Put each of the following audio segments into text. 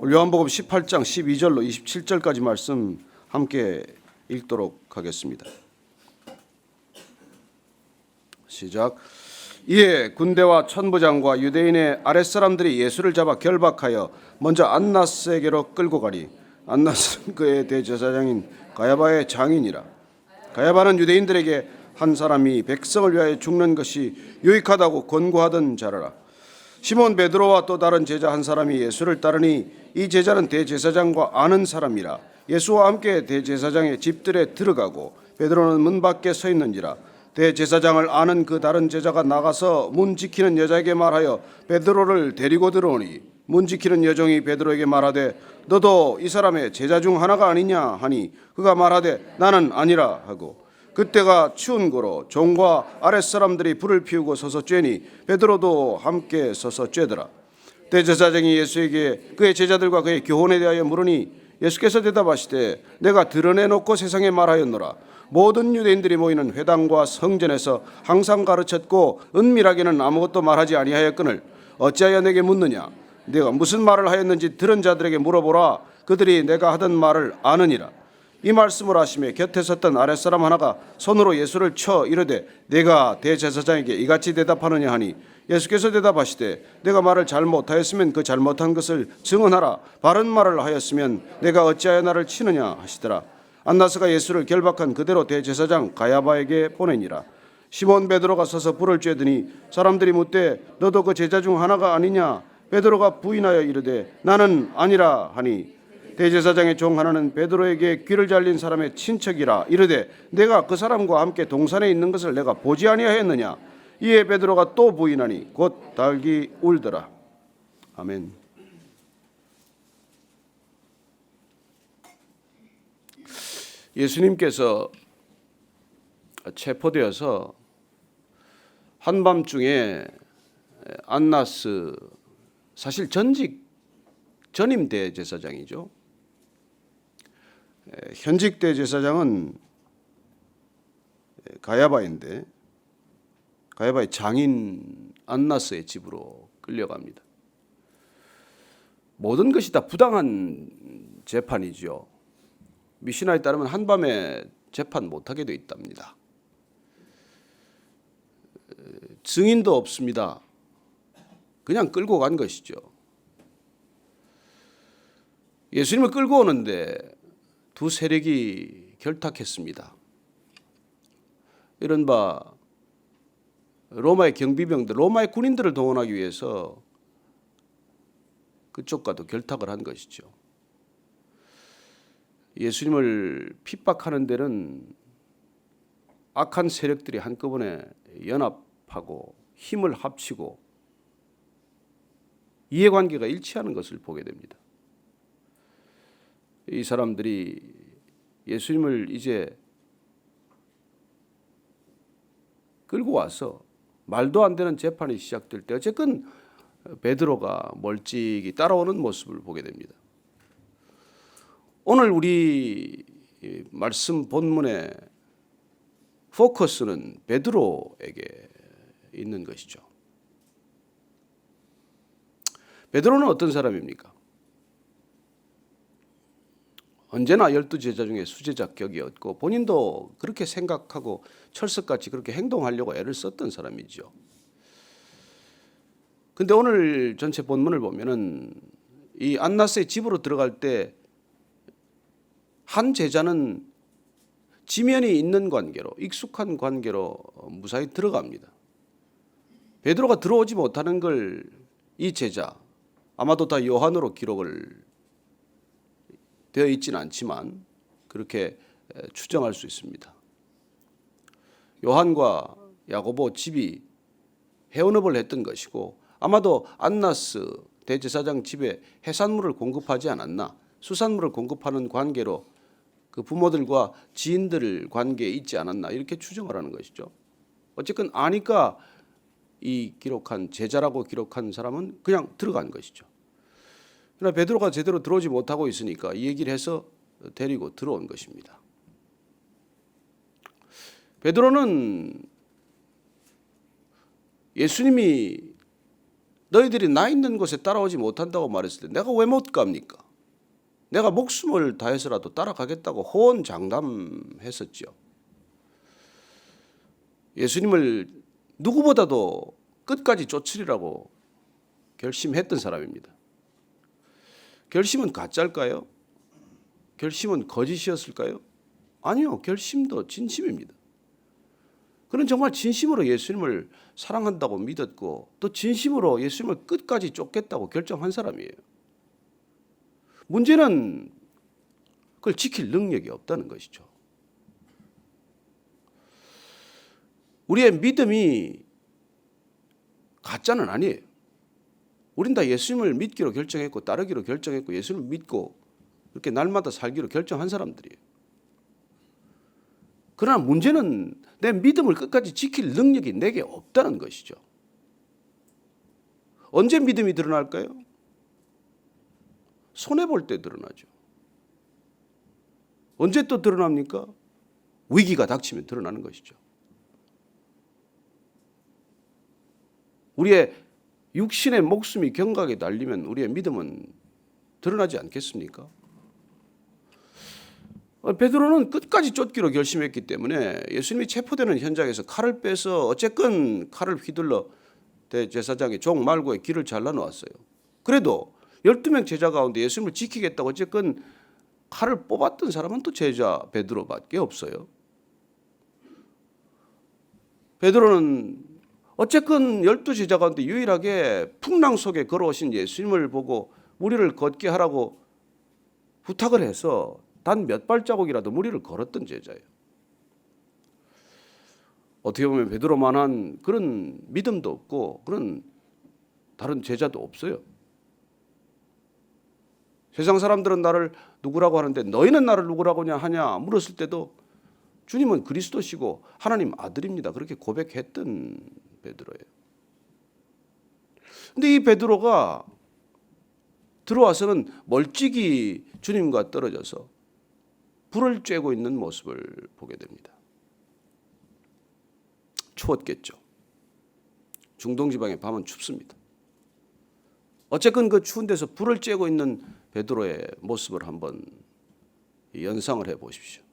요한복음 18장 12절로 27절까지 말씀 함께 읽도록 하겠습니다. 시작. 이에 군대와 천부장과 유대인의 아랫사람들이 예수를 잡아 결박하여 먼저 안나스에게로 끌고 가니 안나스는 그의 대제사장인 가야바의 장인이라. 가야바는 유대인들에게 한 사람이 백성을 위하여 죽는 것이 유익하다고 권고하던 자라라. 시몬 베드로와 또 다른 제자 한 사람이 예수를 따르니 이 제자는 대제사장과 아는 사람이라. 예수와 함께 대제사장의 집들에 들어가고 베드로는 문 밖에 서 있는지라. 대제사장을 아는 그 다른 제자가 나가서 문 지키는 여자에게 말하여 베드로를 데리고 들어오니 문 지키는 여종이 베드로에게 말하되 너도 이 사람의 제자 중 하나가 아니냐 하니 그가 말하되 나는 아니라 하고 그때가 추운 고로 종과 아랫사람들이 불을 피우고 서서 쬐니 베드로도 함께 서서 쬐더라. 대제사장이 예수에게 그의 제자들과 그의 교훈에 대하여 물으니 예수께서 대답하시되 내가 드러내놓고 세상에 말하였노라. 모든 유대인들이 모이는 회당과 성전에서 항상 가르쳤고 은밀하게는 아무것도 말하지 아니하였거늘 어찌하여 내게 묻느냐. 내가 무슨 말을 하였는지 들은 자들에게 물어보라. 그들이 내가 하던 말을 아느니라. 이 말씀을 하시며 곁에 섰던 아랫사람 하나가 손으로 예수를 쳐 이르되 내가 대제사장에게 이같이 대답하느냐 하니 예수께서 대답하시되 내가 말을 잘못하였으면 그 잘못한 것을 증언하라. 바른 말을 하였으면 내가 어찌하여 나를 치느냐 하시더라. 안나스가 예수를 결박한 그대로 대제사장 가야바에게 보내니라. 시몬 베드로가 서서 불을 쬐더니 사람들이 묻되 너도 그 제자 중 하나가 아니냐. 베드로가 부인하여 이르되 나는 아니라 하니 대제사장의 종 하나는 베드로에게 귀를 잘린 사람의 친척이라 이르되 내가 그 사람과 함께 동산에 있는 것을 내가 보지 아니하였느냐. 이에 베드로가 또 부인하니 곧 닭이 울더라. 아멘. 예수님께서 체포되어서 한밤중에 안나스, 사실 전임 대제사장이죠. 현직 대제사장은 가야바인데 가야바의 장인 안나스의 집으로 끌려갑니다. 모든 것이 다 부당한 재판이죠. 미시나에 따르면 한밤에 재판 못하게 되어 있답니다. 증인도 없습니다. 그냥 끌고 간 것이죠. 예수님을 끌고 오는데 두 세력이 결탁했습니다. 이른바 로마의 경비병들, 로마의 군인들을 동원하기 위해서 그쪽과도 결탁을 한 것이죠. 예수님을 핍박하는 데는 악한 세력들이 한꺼번에 연합하고 힘을 합치고 이해관계가 일치하는 것을 보게 됩니다. 이 사람들이 예수님을 이제 끌고 와서 말도 안 되는 재판이 시작될 때 어쨌든 베드로가 멀찍이 따라오는 모습을 보게 됩니다. 오늘 우리 말씀 본문의 포커스는 베드로에게 있는 것이죠. 베드로는 어떤 사람입니까? 언제나 12제자 중에 수제자격이었고 본인도 그렇게 생각하고 철석같이 그렇게 행동하려고 애를 썼던 사람이죠. 근데 오늘 전체 본문을 보면은 이 안나스의 집으로 들어갈 때 한 제자는 지면이 있는 관계로, 익숙한 관계로 무사히 들어갑니다. 베드로가 들어오지 못하는 걸 이 제자, 아마도 다 요한으로 기록을 되어 있지는 않지만 그렇게 추정할 수 있습니다. 요한과 야고보 집이 해운업을 했던 것이고 아마도 안나스 대제사장 집에 해산물을 공급하지 않았나, 수산물을 공급하는 관계로 그 부모들과 지인들 관계에 있지 않았나 이렇게 추정을 하는 것이죠. 어쨌든 아니까 이 기록한 제자라고 기록한 사람은 그냥 들어간 것이죠. 그러나 베드로가 제대로 들어오지 못하고 있으니까 이 얘기를 해서 데리고 들어온 것입니다. 베드로는 예수님이 너희들이 나 있는 곳에 따라오지 못한다고 말했을 때 내가 왜 못 갑니까? 내가 목숨을 다해서라도 따라가겠다고 호언장담했었죠. 예수님을 누구보다도 끝까지 쫓으리라고 결심했던 사람입니다. 결심은 가짜일까요? 결심은 거짓이었을까요? 아니요. 결심도 진심입니다. 그는 정말 진심으로 예수님을 사랑한다고 믿었고 또 진심으로 예수님을 끝까지 쫓겠다고 결정한 사람이에요. 문제는 그걸 지킬 능력이 없다는 것이죠. 우리의 믿음이 가짜는 아니에요. 우린 다 예수님을 믿기로 결정했고 따르기로 결정했고 예수님을 믿고 그렇게 날마다 살기로 결정한 사람들이에요. 그러나 문제는 내 믿음을 끝까지 지킬 능력이 내게 없다는 것이죠. 언제 믿음이 드러날까요? 손해볼 때 드러나죠. 언제 또 드러납니까? 위기가 닥치면 드러나는 것이죠. 우리의 육신의 목숨이 경각에 달리면 우리의 믿음은 드러나지 않겠습니까? 베드로는 끝까지 쫓기로 결심했기 때문에 예수님이 체포되는 현장에서 칼을 빼서 어쨌건 칼을 휘둘러 대제사장의 종 말고의 길을 잘라놓았어요. 그래도 12명 제자 가운데 예수님을 지키겠다고 어쨌건 칼을 뽑았던 사람은 또 제자 베드로밖에 없어요. 베드로는 어쨌건 12제자 가운데 유일하게 풍랑 속에 걸어오신 예수님을 보고 무리를 걷게 하라고 부탁을 해서 단 몇 발자국이라도 무리를 걸었던 제자예요. 어떻게 보면 베드로만한 그런 믿음도 없고 그런 다른 제자도 없어요. 세상 사람들은 나를 누구라고 하는데 너희는 나를 누구라고 하냐 물었을 때도 주님은 그리스도시고 하나님 아들입니다. 그렇게 고백했던 베드로예요. 근데 이 베드로가 들어와서는 멀찍이 주님과 떨어져서 불을 쬐고 있는 모습을 보게 됩니다. 추웠겠죠. 중동 지방의 밤은 춥습니다. 어쨌건 그 추운 데서 불을 쬐고 있는 베드로의 모습을 한번 연상을 해 보십시오.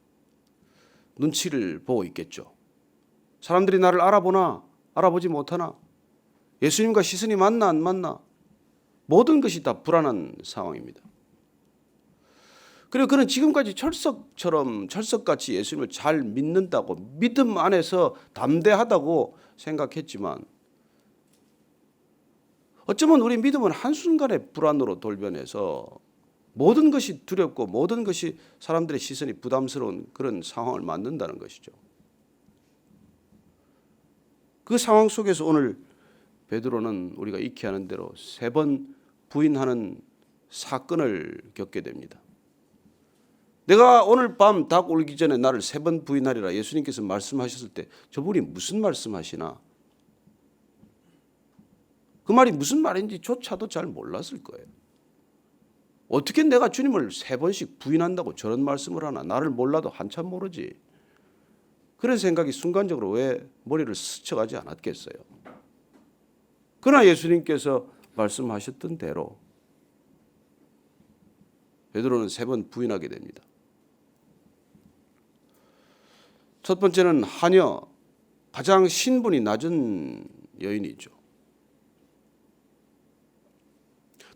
눈치를 보고 있겠죠. 사람들이 나를 알아보나 알아보지 못하나 예수님과 시선이 맞나 안 맞나 모든 것이 다 불안한 상황입니다. 그리고 그는 지금까지 철석같이 예수님을 잘 믿는다고 믿음 안에서 담대하다고 생각했지만 어쩌면 우리 믿음은 한순간에 불안으로 돌변해서 모든 것이 두렵고 모든 것이 사람들의 시선이 부담스러운 그런 상황을 만든다는 것이죠. 그 상황 속에서 오늘 베드로는 우리가 익히 아는 대로 3번 부인하는 사건을 겪게 됩니다. 내가 오늘 밤 닭 울기 전에 나를 3번 부인하리라 예수님께서 말씀하셨을 때 저분이 무슨 말씀하시나? 그 말이 무슨 말인지조차도 잘 몰랐을 거예요. 어떻게 내가 주님을 3번씩 부인한다고 저런 말씀을 하나? 나를 몰라도 한참 모르지. 그런 생각이 순간적으로 왜 머리를 스쳐가지 않았겠어요. 그러나 예수님께서 말씀하셨던 대로 베드로는 3번 부인하게 됩니다. 첫 번째는 하녀, 가장 신분이 낮은 여인이죠.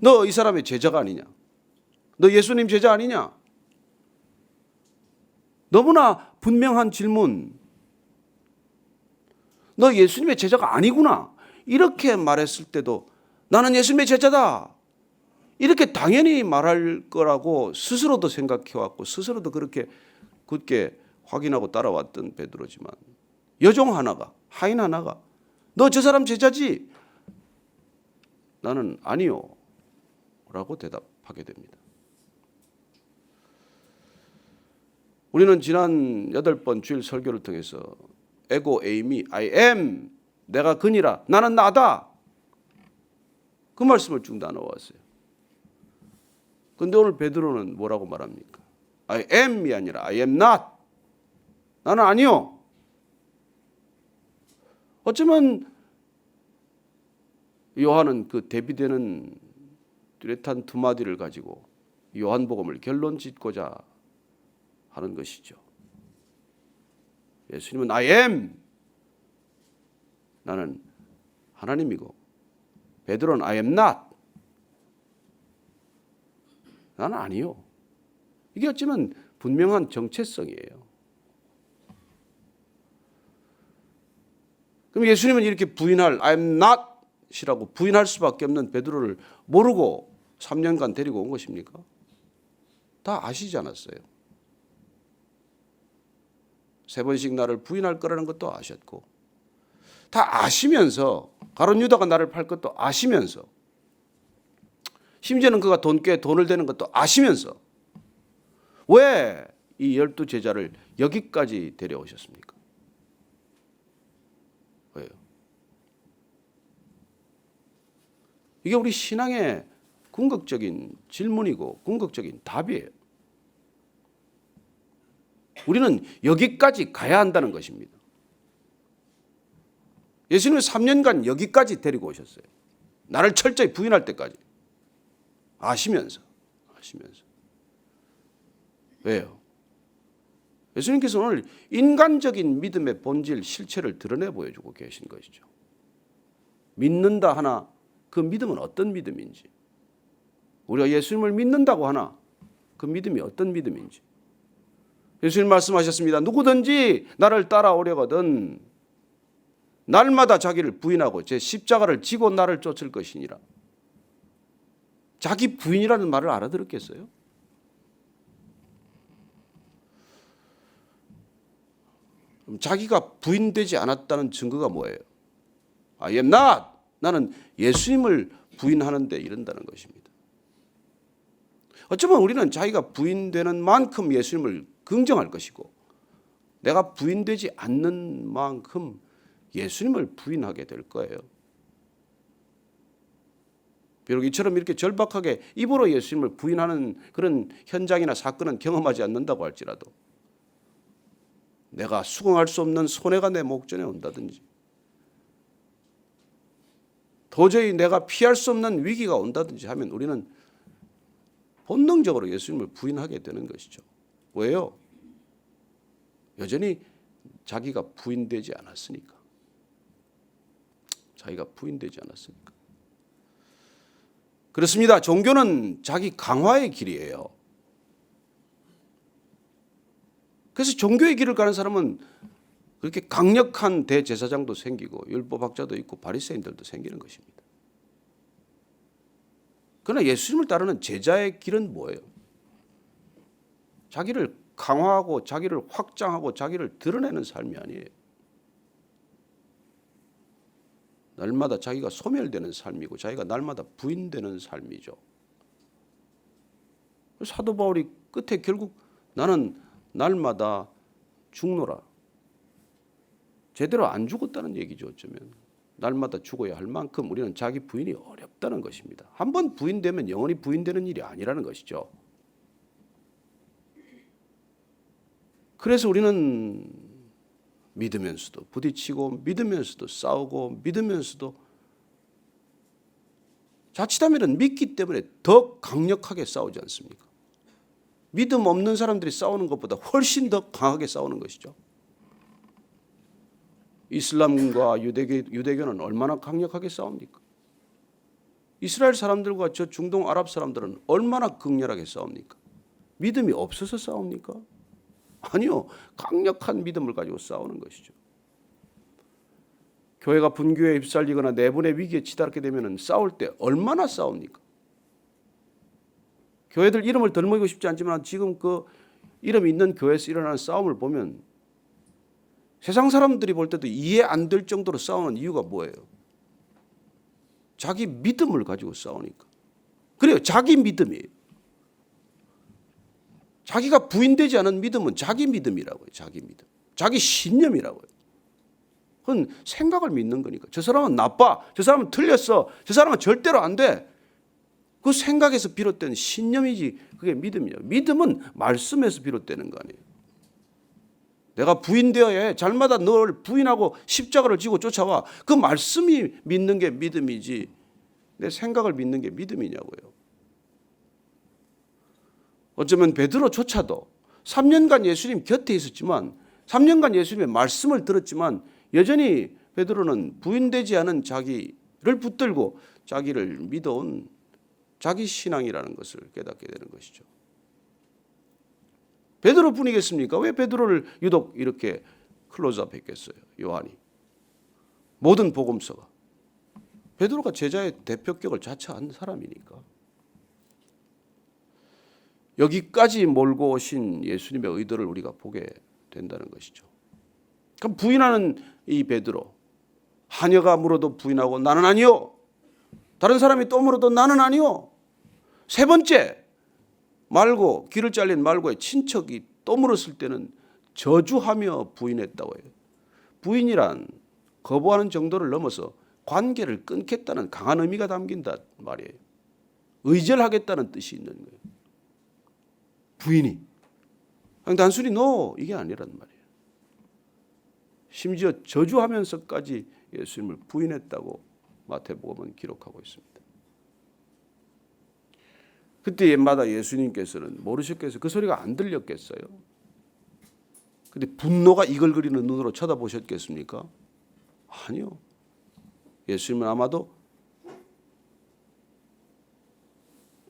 너 이 사람의 제자가 아니냐? 너 예수님 제자 아니냐? 너무나 분명한 질문. 너 예수님의 제자가 아니구나. 이렇게 말했을 때도 나는 예수님의 제자다. 이렇게 당연히 말할 거라고 스스로도 생각해왔고 스스로도 그렇게 굳게 확인하고 따라왔던 베드로지만 여종 하나가 하인 하나가 너 저 사람 제자지? 나는 아니요 라고 대답하게 됩니다. 우리는 지난 8번 주일 설교를 통해서 에고 에이미 I am 내가 그니라 나는 나다 그 말씀을 쭉 나눠왔어요. 그런데 오늘 베드로는 뭐라고 말합니까? I am이 아니라 I am not 나는 아니요. 어쩌면 요한은 그 대비되는 뚜렷한 두 마디를 가지고 요한복음을 결론 짓고자 하는 것이죠. 예수님은 I am, 나는 하나님이고, 베드로는 I am not, 나는 아니요. 이게 어쩌면 분명한 정체성이에요. 그럼 예수님은 이렇게 부인할 I am not 이라고 부인할 수밖에 없는 베드로를 모르고 3년간 데리고 온 것입니까? 다 아시지 않았어요. 3번씩 나를 부인할 거라는 것도 아셨고, 다 아시면서, 가룟 유다가 나를 팔 것도 아시면서, 심지어는 그가 돈께 돈을 대는 것도 아시면서 왜 이 12제자를 여기까지 데려오셨습니까? 왜요? 이게 우리 신앙의 궁극적인 질문이고 궁극적인 답이에요. 우리는 여기까지 가야 한다는 것입니다. 예수님은 3년간 여기까지 데리고 오셨어요. 나를 철저히 부인할 때까지. 아시면서. 왜요? 예수님께서 오늘 인간적인 믿음의 본질, 실체를 드러내 보여주고 계신 것이죠. 믿는다 하나, 그 믿음은 어떤 믿음인지, 우리가 예수님을 믿는다고 하나 그 믿음이 어떤 믿음인지. 예수님 말씀하셨습니다. 누구든지 나를 따라오려거든 날마다 자기를 부인하고 제 십자가를 지고 나를 쫓을 것이니라. 자기 부인이라는 말을 알아들었겠어요? 그럼 자기가 부인되지 않았다는 증거가 뭐예요? I am not. 나는 예수님을 부인하는데 이른다는 것입니다. 어쩌면 우리는 자기가 부인되는 만큼 예수님을 긍정할 것이고, 내가 부인되지 않는 만큼 예수님을 부인하게 될 거예요. 비록 이처럼 이렇게 절박하게 입으로 예수님을 부인하는 그런 현장이나 사건은 경험하지 않는다고 할지라도, 내가 수긍할 수 없는 손해가 내 목전에 온다든지, 도저히 내가 피할 수 없는 위기가 온다든지 하면 우리는 본능적으로 예수님을 부인하게 되는 것이죠. 왜요? 여전히 자기가 부인되지 않았으니까. 그렇습니다. 종교는 자기 강화의 길이에요. 그래서 종교의 길을 가는 사람은 그렇게 강력한 대제사장도 생기고 율법학자도 있고 바리새인들도 생기는 것입니다. 그러나 예수님을 따르는 제자의 길은 뭐예요? 자기를 강화하고 자기를 확장하고 자기를 드러내는 삶이 아니에요. 날마다 자기가 소멸되는 삶이고 자기가 날마다 부인되는 삶이죠. 사도 바울이 끝에 결국 나는 날마다 죽노라. 제대로 안 죽었다는 얘기죠. 어쩌면 날마다 죽어야 할 만큼 우리는 자기 부인이 어렵다는 것입니다. 한번 부인되면 영원히 부인되는 일이 아니라는 것이죠. 그래서 우리는 믿으면서도 부딪히고 믿으면서도 싸우고 믿으면서도 자칫하면 믿기 때문에 더 강력하게 싸우지 않습니까? 믿음 없는 사람들이 싸우는 것보다 훨씬 더 강하게 싸우는 것이죠. 이슬람과 유대교는 얼마나 강력하게 싸웁니까? 이스라엘 사람들과 저 중동 아랍 사람들은 얼마나 극렬하게 싸웁니까? 믿음이 없어서 싸웁니까? 아니요. 강력한 믿음을 가지고 싸우는 것이죠. 교회가 분교에 휩쓸리거나 내분의 위기에 치닫게 되면 싸울 때 얼마나 싸웁니까? 교회들 이름을 덜먹이고 싶지 않지만 지금 그 이름 있는 교회에서 일어나는 싸움을 보면 세상 사람들이 볼 때도 이해 안 될 정도로 싸우는 이유가 뭐예요? 자기 믿음을 가지고 싸우니까. 그래요. 자기 믿음이에요. 자기가 부인되지 않은 믿음은 자기 믿음이라고요. 자기 믿음. 자기 신념이라고요. 그건 생각을 믿는 거니까. 저 사람은 나빠. 저 사람은 틀렸어. 저 사람은 절대로 안 돼. 그 생각에서 비롯된 신념이지 그게 믿음이에요. 믿음은 말씀에서 비롯되는 거 아니에요. 내가 부인되어야 해. 잘마다 널 부인하고 십자가를 지고 쫓아와. 그 말씀이 믿는 게 믿음이지. 내 생각을 믿는 게 믿음이냐고요. 어쩌면 베드로조차도 3년간 예수님 곁에 있었지만 3년간 예수님의 말씀을 들었지만 여전히 베드로는 부인되지 않은 자기를 붙들고 자기를 믿어온 자기 신앙이라는 것을 깨닫게 되는 것이죠. 베드로뿐이겠습니까? 왜 베드로를 유독 이렇게 클로즈업 했겠어요? 요한이. 모든 복음서가. 베드로가 제자의 대표격을 자처한 사람이니까. 여기까지 몰고 오신 예수님의 의도를 우리가 보게 된다는 것이죠. 그럼 부인하는 이 베드로, 하녀가 물어도 부인하고 나는 아니요. 다른 사람이 또 물어도 나는 아니요. 세 번째, 말고 귀를 잘린 말고의 친척이 또 물었을 때는 저주하며 부인했다고 해요. 부인이란 거부하는 정도를 넘어서 관계를 끊겠다는 강한 의미가 담긴단 말이에요. 의절하겠다는 뜻이 있는 거예요. 부인이. 단순히 너 이게 아니란 말이에요. 심지어 저주하면서까지 예수님을 부인했다고 마태복음은 기록하고 있습니다. 그때 옛마다 예수님께서는 모르셨겠어요? 그 소리가 안 들렸겠어요? 근데 분노가 이글거리는 눈으로 쳐다보셨겠습니까? 아니요. 예수님은 아마도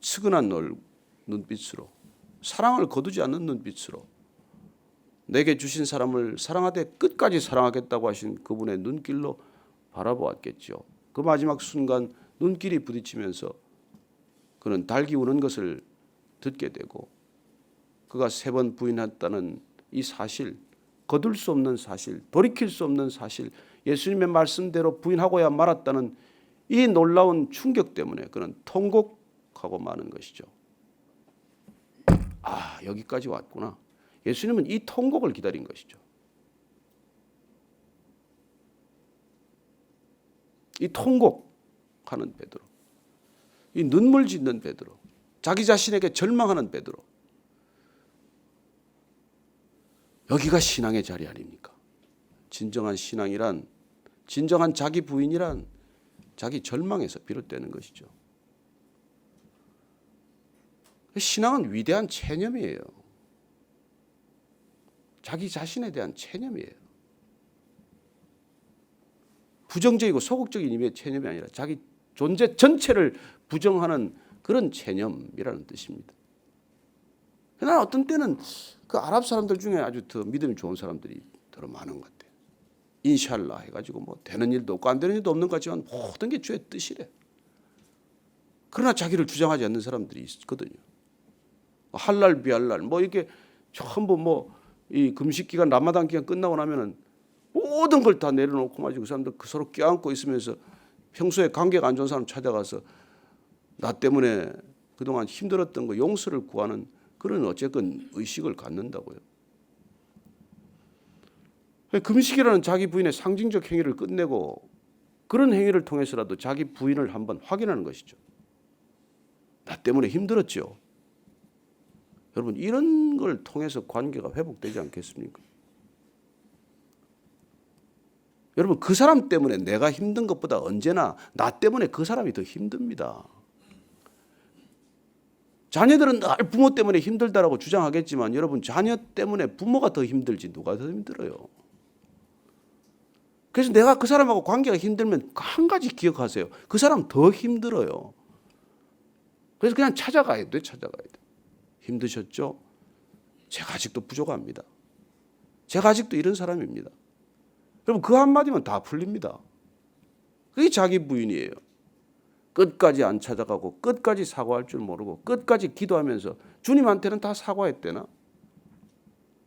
측은한 눈빛으로, 사랑을 거두지 않는 눈빛으로, 내게 주신 사람을 사랑하되 끝까지 사랑하겠다고 하신 그분의 눈길로 바라보았겠죠. 그 마지막 순간 눈길이 부딪히면서 그는 달기 우는 것을 듣게 되고, 그가 3번 부인했다는 이 사실, 거둘 수 없는 사실, 돌이킬 수 없는 사실, 예수님의 말씀대로 부인하고야 말았다는 이 놀라운 충격 때문에 그는 통곡하고 마는 것이죠. 아, 여기까지 왔구나. 예수님은 이 통곡을 기다린 것이죠. 이 통곡하는 베드로, 이 눈물 짓는 베드로, 자기 자신에게 절망하는 베드로. 여기가 신앙의 자리 아닙니까? 진정한 신앙이란, 진정한 자기 부인이란 자기 절망에서 비롯되는 것이죠. 신앙은 위대한 체념이에요. 자기 자신에 대한 체념이에요. 부정적이고 소극적인 의미의 체념이 아니라 자기 존재 전체를 부정하는 그런 체념이라는 뜻입니다. 그러나 어떤 때는 그 아랍 사람들 중에 아주 더 믿음이 좋은 사람들이 더 많은 것 같아요. 인샬라 해가지고 뭐 되는 일도 없고 안 되는 일도 없는 것 같지만 모든 게 주의 뜻이래. 그러나 자기를 주장하지 않는 사람들이 있거든요. 할랄 비할랄 뭐 이렇게 전부 뭐 이 금식 기간 라마단 기간 끝나고 나면은 모든 걸 다 내려놓고 마치 그 사람들 서로 껴안고 있으면서 평소에 관계가 안 좋은 사람 찾아가서 나 때문에 그동안 힘들었던 거 용서를 구하는 그런 어쨌건 의식을 갖는다고요. 금식이라는 자기 부인의 상징적 행위를 끝내고 그런 행위를 통해서라도 자기 부인을 한번 확인하는 것이죠. 나 때문에 힘들었죠. 여러분 이런 걸 통해서 관계가 회복되지 않겠습니까? 여러분 그 사람 때문에 내가 힘든 것보다 언제나 나 때문에 그 사람이 더 힘듭니다. 자녀들은 늘 부모 때문에 힘들다라고 주장하겠지만 여러분 자녀 때문에 부모가 더 힘들지 누가 더 힘들어요. 그래서 내가 그 사람하고 관계가 힘들면 한 가지 기억하세요. 그 사람 더 힘들어요. 그래서 그냥 찾아가야 돼. 힘드셨죠? 제가 아직도 부족합니다. 제가 아직도 이런 사람입니다. 여러분 그 한마디면 다 풀립니다. 그게 자기 부인이에요. 끝까지 안 찾아가고 끝까지 사과할 줄 모르고 끝까지 기도하면서 주님한테는 다 사과했대나?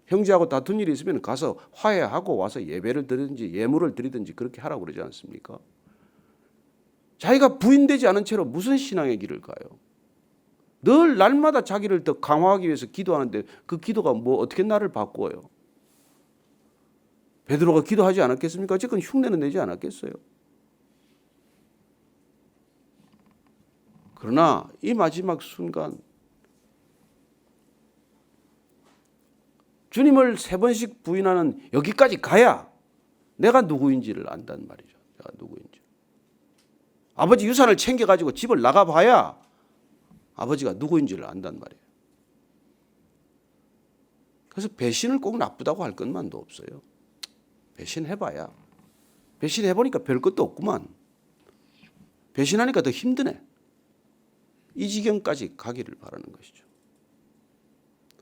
형제하고 다툰 일이 있으면 가서 화해하고 와서 예배를 드리든지 예물을 드리든지 그렇게 하라고 그러지 않습니까? 자기가 부인되지 않은 채로 무슨 신앙의 길을 가요? 늘 날마다 자기를 더 강화하기 위해서 기도하는데 그 기도가 뭐 어떻게 나를 바꾸어요? 베드로가 기도하지 않았겠습니까? 어쨌든 흉내는 내지 않았겠어요? 그러나 이 마지막 순간 주님을 3번씩 부인하는 여기까지 가야 내가 누구인지를 안단 말이죠. 내가 누구인지. 아버지 유산을 챙겨가지고 집을 나가봐야 아버지가 누구인지를 안단 말이에요. 그래서 배신을 꼭 나쁘다고 할 것만도 없어요. 배신해봐야. 배신해보니까 별 것도 없구만. 배신하니까 더 힘드네. 이 지경까지 가기를 바라는 것이죠.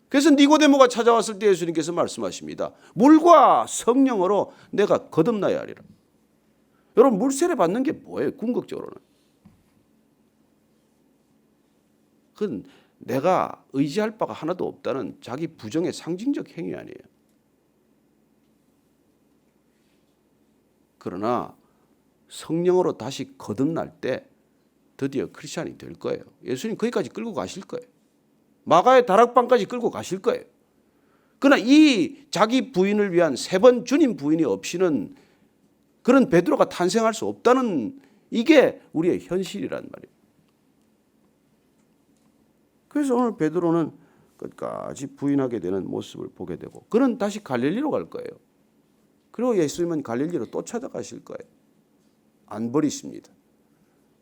그래서 니고데모가 찾아왔을 때 예수님께서 말씀하십니다. 물과 성령으로 내가 거듭나야 하리라. 여러분, 물세례 받는 게 뭐예요? 궁극적으로는. 그건 내가 의지할 바가 하나도 없다는 자기 부정의 상징적 행위 아니에요. 그러나 성령으로 다시 거듭날 때 드디어 크리스찬이 될 거예요. 예수님 거기까지 끌고 가실 거예요. 마가의 다락방까지 끌고 가실 거예요. 그러나 이 자기 부인을 위한 세 번 주님 부인이 없이는 그런 베드로가 탄생할 수 없다는 이게 우리의 현실이란 말이에요. 그래서 오늘 베드로는 끝까지 부인하게 되는 모습을 보게 되고 그는 다시 갈릴리로 갈 거예요. 그리고 예수님은 갈릴리로 또 찾아가실 거예요. 안 버리십니다.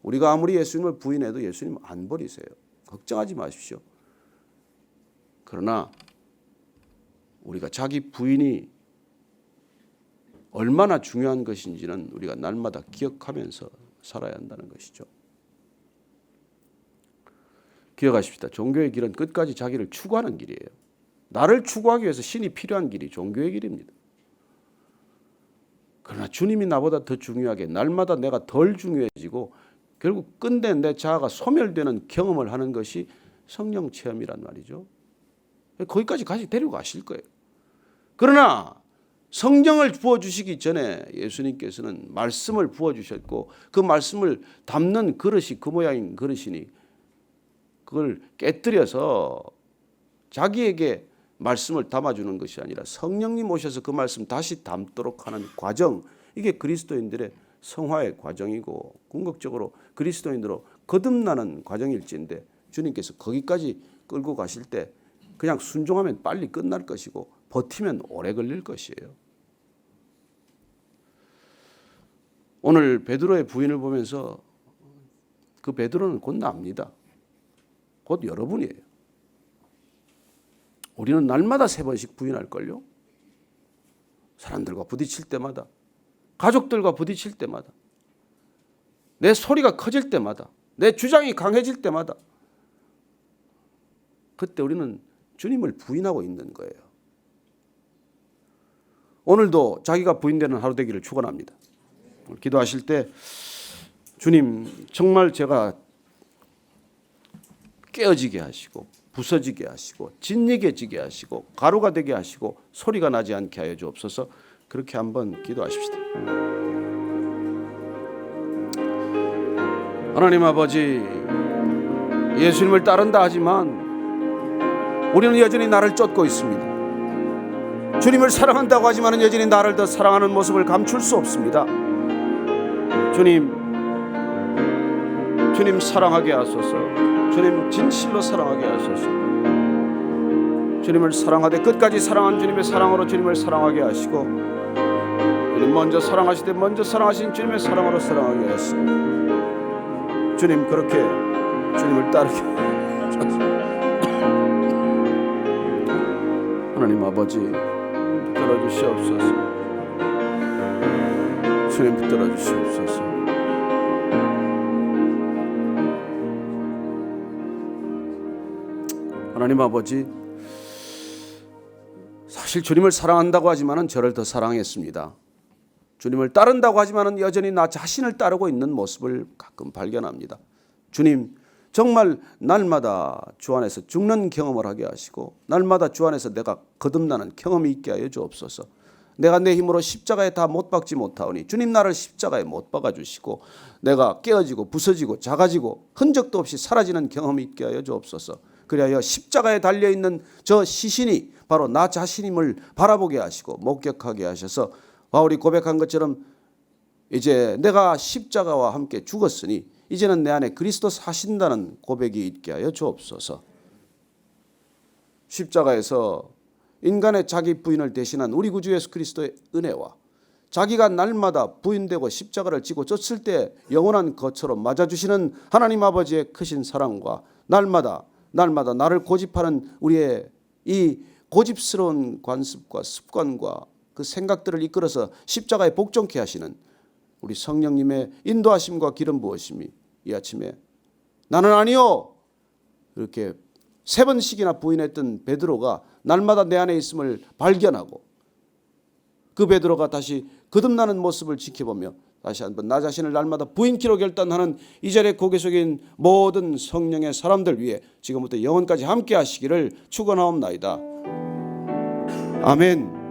우리가 아무리 예수님을 부인해도 예수님은 안 버리세요. 걱정하지 마십시오. 그러나 우리가 자기 부인이 얼마나 중요한 것인지는 우리가 날마다 기억하면서 살아야 한다는 것이죠. 기억하십시다. 종교의 길은 끝까지 자기를 추구하는 길이에요. 나를 추구하기 위해서 신이 필요한 길이 종교의 길입니다. 그러나 주님이 나보다 더 중요하게 날마다 내가 덜 중요해지고 결국 끝내 내 자아가 소멸되는 경험을 하는 것이 성령 체험이란 말이죠. 거기까지 같이 데려가실 거예요. 그러나 성령을 부어주시기 전에 예수님께서는 말씀을 부어주셨고 그 말씀을 담는 그릇이 그 모양인 그릇이니 그걸 깨뜨려서 자기에게 말씀을 담아주는 것이 아니라 성령님 오셔서 그 말씀 다시 담도록 하는 과정, 이게 그리스도인들의 성화의 과정이고 궁극적으로 그리스도인으로 거듭나는 과정일지인데 주님께서 거기까지 끌고 가실 때 그냥 순종하면 빨리 끝날 것이고 버티면 오래 걸릴 것이에요. 오늘 베드로의 부인을 보면서 그 베드로는 곧 납니다. 곧 여러분이에요. 우리는 날마다 3번씩 부인할걸요. 사람들과 부딪힐 때마다, 가족들과 부딪힐 때마다, 내 소리가 커질 때마다, 내 주장이 강해질 때마다 그때 우리는 주님을 부인하고 있는 거예요. 오늘도 자기가 부인되는 하루 되기를 축원합니다. 기도하실 때 주님 정말 제가 깨어지게 하시고 부서지게 하시고 진리게지게 하시고 가루가 되게 하시고 소리가 나지 않게 하여 주옵소서. 그렇게 한번 기도하십시다. 하나님 아버지, 예수님을 따른다 하지만 우리는 여전히 나를 쫓고 있습니다. 주님을 사랑한다고 하지만 여전히 나를 더 사랑하는 모습을 감출 수 없습니다. 주님 사랑하게 하소서. 주님 진실로 사랑하게 하소서. 주님을 사랑하되 끝까지 사랑한 주님의 사랑으로 주님을 사랑하게 하시고 주님 먼저 사랑하시되 먼저 사랑하신 주님의 사랑으로 사랑하게 하시고 주님 그렇게 주님을 따르게 하소서. 하나님 아버지 붙들어 주시옵소서. 주님 붙들어 주시옵소서. 하나님 아버지, 사실 주님을 사랑한다고 하지만은 저를 더 사랑했습니다. 주님을 따른다고 하지만은 여전히 나 자신을 따르고 있는 모습을 가끔 발견합니다. 주님, 정말 날마다 주 안에서 죽는 경험을 하게 하시고 날마다 주 안에서 내가 거듭나는 경험이 있게 하여 주옵소서. 내가 내 힘으로 십자가에 다 못 박지 못하오니 주님 나를 십자가에 못 박아주시고 내가 깨어지고 부서지고 작아지고 흔적도 없이 사라지는 경험이 있게 하여 주옵소서. 그리하여 십자가에 달려있는 저 시신이 바로 나 자신임을 바라보게 하시고 목격하게 하셔서 바울이 고백한 것처럼 이제 내가 십자가와 함께 죽었으니 이제는 내 안에 그리스도 사신다는 고백이 있게 하여 주옵소서. 십자가에서 인간의 자기 부인을 대신한 우리 구주 예수 그리스도의 은혜와 자기가 날마다 부인되고 십자가를 지고 졌을 때 영원한 것처럼 맞아주시는 하나님 아버지의 크신 사랑과 날마다 나를 고집하는 우리의 이 고집스러운 관습과 습관과 그 생각들을 이끌어서 십자가에 복종케 하시는 우리 성령님의 인도하심과 기름 부으심이 이 아침에 나는 아니요 이렇게 3번씩이나 부인했던 베드로가 날마다 내 안에 있음을 발견하고 그 베드로가 다시 거듭나는 모습을 지켜보며 다시 한번 나 자신을 날마다 부인키로 결단하는 이 자리에 고개 숙인 모든 성령의 사람들 위해 지금부터 영원까지 함께 하시기를 축원하옵나이다. 아멘.